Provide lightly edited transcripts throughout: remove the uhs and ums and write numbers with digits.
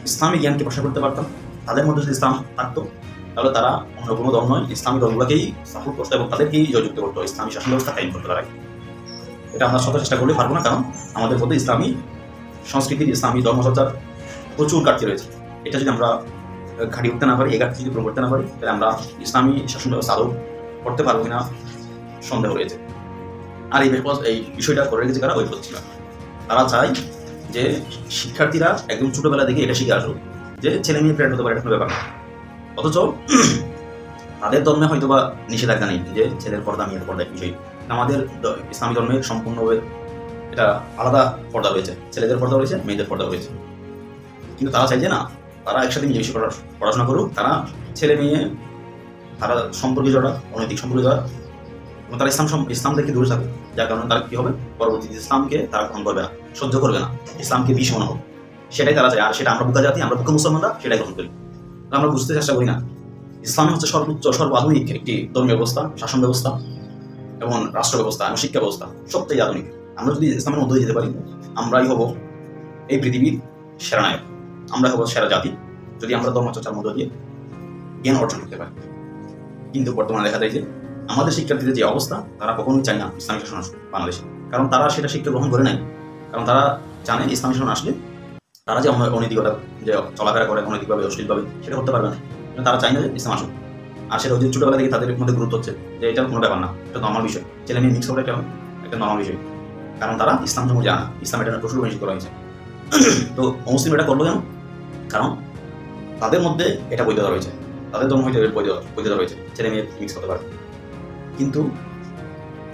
ইসলামী জ্ঞানকে প্রসার করতে পারতাম, তাদের মধ্যে যদি ইসলাম থাকতো, তাহলে তারা অন্য কোনো দল নয়, ইসলামী দলগুলোকেই সাপোর্ট করতো এবং তাদেরকেই জয়যুক্ত করতো, ইসলামী শাসন ব্যবস্থা কায়েম করতে পারে। এটা আমরা শত চেষ্টা করলে পারবো না, কারণ আমাদের মধ্যে ইসলামী সংস্কৃতির, ইসলামী ধর্মচর্চার প্রচুর ঘাটতি রয়েছে। এটা যদি আমরা ঘাটি উঠতে না পারি, এই ঘাটতি যদি পূরণ করতে না পারি, তাহলে আমরা ইসলামী শাসন ব্যবস্থা আদৌ করতে পারবো কিনা সন্দেহ রয়েছে। আর এই বিষয়টা করে রেখেছে কারা? ঐক্যশিক্ষা। তারা চায় যে শিক্ষার্থীরা একদম ছোটবেলা থেকে এটা শিখে আসুক যে ছেলে মেয়ে প্রেরণ হতে পারে, এটা কোনো ব্যাপার না। অথচ তাদের ধর্মে হয়তো বা নিষেধাজ্ঞা নেই যে ছেলের পর্দা মেয়ের পর্দা এক বিষয়। আমাদের ইসলামী ধর্মে সম্পূর্ণভাবে এটা আলাদা পর্দা রয়েছে, ছেলেদের পর্দা রয়েছে, মেয়েদের পর্দা রয়েছে। কিন্তু তারা চাই যে না, তারা একসাথে মিলেমিশে পড়াশোনা করুক, তারা ছেলে মেয়ে তারা সম্পর্কে জড়া, অনৈতিক সম্পর্কে জড়া, এবং তারা ইসলাম থেকে দূরে থাকুক। যার কারণে তারা কি হবে, পরবর্তীতে ইসলামকে তারা গ্রহণ করবে না, সহ্য করবে না, ইসলামকে বিষ মনে হবে, সেটাই তারা চায়। আর সেটা আমরা বুকা জাতি, আমরা বুকা মুসলমানরা সেটাই গ্রহণ করি। আমরা বুঝতে চেষ্টা করি না ইসলামী হচ্ছে সর্বোচ্চ সর্বাধুনিক একটি ধর্মীয় ব্যবস্থা, শাসন ব্যবস্থা এবং রাষ্ট্র ব্যবস্থা এবং শিক্ষা ব্যবস্থা, সবচেয়ে আধুনিক। আমরা যদি ইসলামের মধ্যে যেতে পারি, আমরাই হব এই পৃথিবীর সেরা নায়ক, আমরাই হব সেরা জাতি, যদি আমরা ধর্মচর্চার মধ্য দিয়ে জ্ঞান অর্জন করতে পারি। কিন্তু বর্তমানে দেখা যায় যে আমাদের শিক্ষার্থীদের যে অবস্থা, তারা কখনোই চায় না ইসলামিক শাসন আসুক বাংলাদেশে, কারণ তারা সেটা শিক্ষা গ্রহণ করে নাই। কারণ তারা জানে ইসলামিক শাসন আসলে তারা যে অনৈতিকতা, যে চলাফেরা করে অনৈতিকভাবে, অশ্লীলভাবে, সেটা করতে পারবে না। তারা চায় না যে ইসলাম আসুক। আর সেটা ওই যে ছোটবেলা থেকে তাদের মধ্যে গুরুত্ব হচ্ছে যে এটা কোনো ব্যাপার না, এটা নর্মাল বিষয়, ছেলে মেয়ে মিক্স করে একটা নর্মাল বিষয়। কারণ তারা ইসলাম ধর্ম জানা, ইসলাম এটা প্রচুর নিষেধ করা হয়েছে। তো অমুসলিম এটা করলো কেন? কারণ তাদের মধ্যে এটা বৈধতা রয়েছে, তাদের ধর্ম হয়তো বৈধতা রয়েছে, ছেলে মেয়ে মিক্স করতে পারে। কিন্তু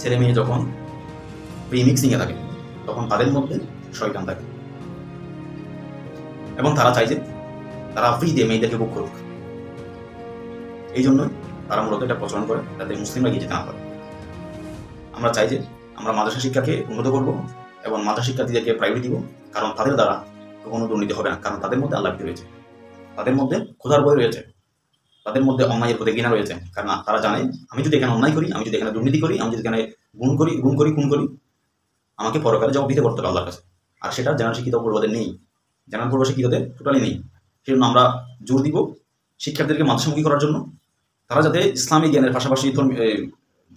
ছেলে মেয়ে যখন প্রিমিক্সিংয়ে থাকে, তখন তাদের মধ্যে শয়তান থাকে এবং তারা চায় যে তারা ফ্রি দিয়ে মেয়েদেরকে বুক করুক। এই জন্য তারা মূলত এটা প্রচলন করে, যাতে মুসলিমরা গিয়ে যেতে না পারে। আমরা চাই যে আমরা মাদ্রাসা শিক্ষাকে উন্নত করবো এবং মাদ্রাসা শিক্ষার্থীদেরকে প্রায়োরিটি দিব, কারণ তাদের দ্বারা কোনো দুর্নীতি হবে না, কারণ তাদের মধ্যে আল্লাহ ভীতি রয়েছে, তাদের মধ্যে ক্ষুধার ভয় রয়েছে, তাদের মধ্যে অন্যায়ের প্রতি ঘৃণা রয়েছে। কারণ তারা জানে আমি যদি এখানে অন্যায় করি, আমি যদি এখানে দুর্নীতি করি, আমি যদি এখানে খুন করি, আমাকে পরকালে জবাব দিতে করতে হবে আল্লাহর কাছে। আর সেটা জেনারেল শিক্ষিত পূর্বদের নেই, জেনারেল পূর্ব শিক্ষিতদের টোটালি নেই। সেই জন্য আমরা জোর দিব শিক্ষার্থীদেরকে মাদ্রাসামুখী করার জন্য, তারা যাতে ইসলামী জ্ঞানের পাশাপাশি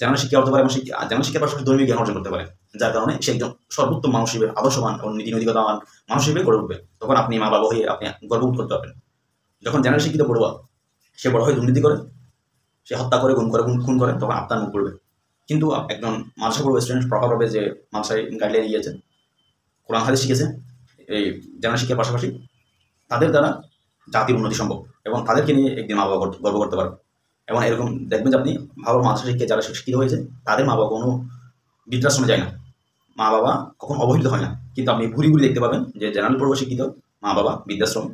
জেনারেল শিক্ষা হতে পারে এবং জেনারেল শিক্ষার পাশাপাশি ধর্মীয় জ্ঞান অর্জন করতে পারে, যার কারণে সে একজন সর্বোত্তম মানুষ হিসেবে, আদর্শবান এবং নীতি নৈতিকতাবান মানুষ হিসেবে গড়ে উঠবে। তখন আপনি মা বাবা হয়ে আপনি গর্ববোধ করতে পারবেন। যখন জেনারেল শিক্ষিত পড়ুয়া সে বড় হয়ে দুর্নীতি করে, সে হত্যা করে, খুন করে, তখন আপনার মুখ পড়বে। কিন্তু একজন মাদ্রাসা পড়ুয়া স্টুডেন্ট প্রপারভাবে যে মাদ্রাসায় গাইডলাইন গিয়েছে, কোরআন হাদিস শিখেছে, এই জেনারেল শিক্ষার পাশাপাশি, তাদের দ্বারা জাতির উন্নতি সম্ভব এবং তাদেরকে নিয়ে একদিন মা বাবা গর্ব করতে পারবে। এবং এরকম দেখবেন যে আপনি ভালো মাদ্রাসা শিক্ষায় যারা শিক্ষিত হয়েছে, তাদের মা বাবা কোনো বৃদ্ধাশ্রমে যায় না, মা বাবা কখনো অবহেলিত হয় না। কিন্তু আপনি ঘুরি দেখতে পাবেন যে জেনারেল পূর্ব শিক্ষিত মা বাবা বৃদ্ধাশ্রম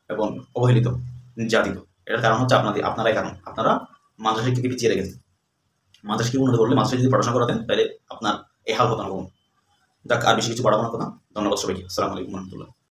এবং অবহেলিত, নির্যাতিত। এটার কারণ হচ্ছে আপনারাই কারণ। আপনারা মাদ্রাসা শিক্ষাকে পিছিয়ে রেখেছেন। মাদ্রাসা শিক্ষা উন্নত করলে, মাদ্রাসা যদি পড়াশোনা করাতেন, তাহলে আপনার এই হাল হতো না। যাক, আর বেশি কিছু বাড়াবো না কথা। ধন্যবাদ সবাইকে। আসসালামু আলাইকুম রহমতুল্লাহ।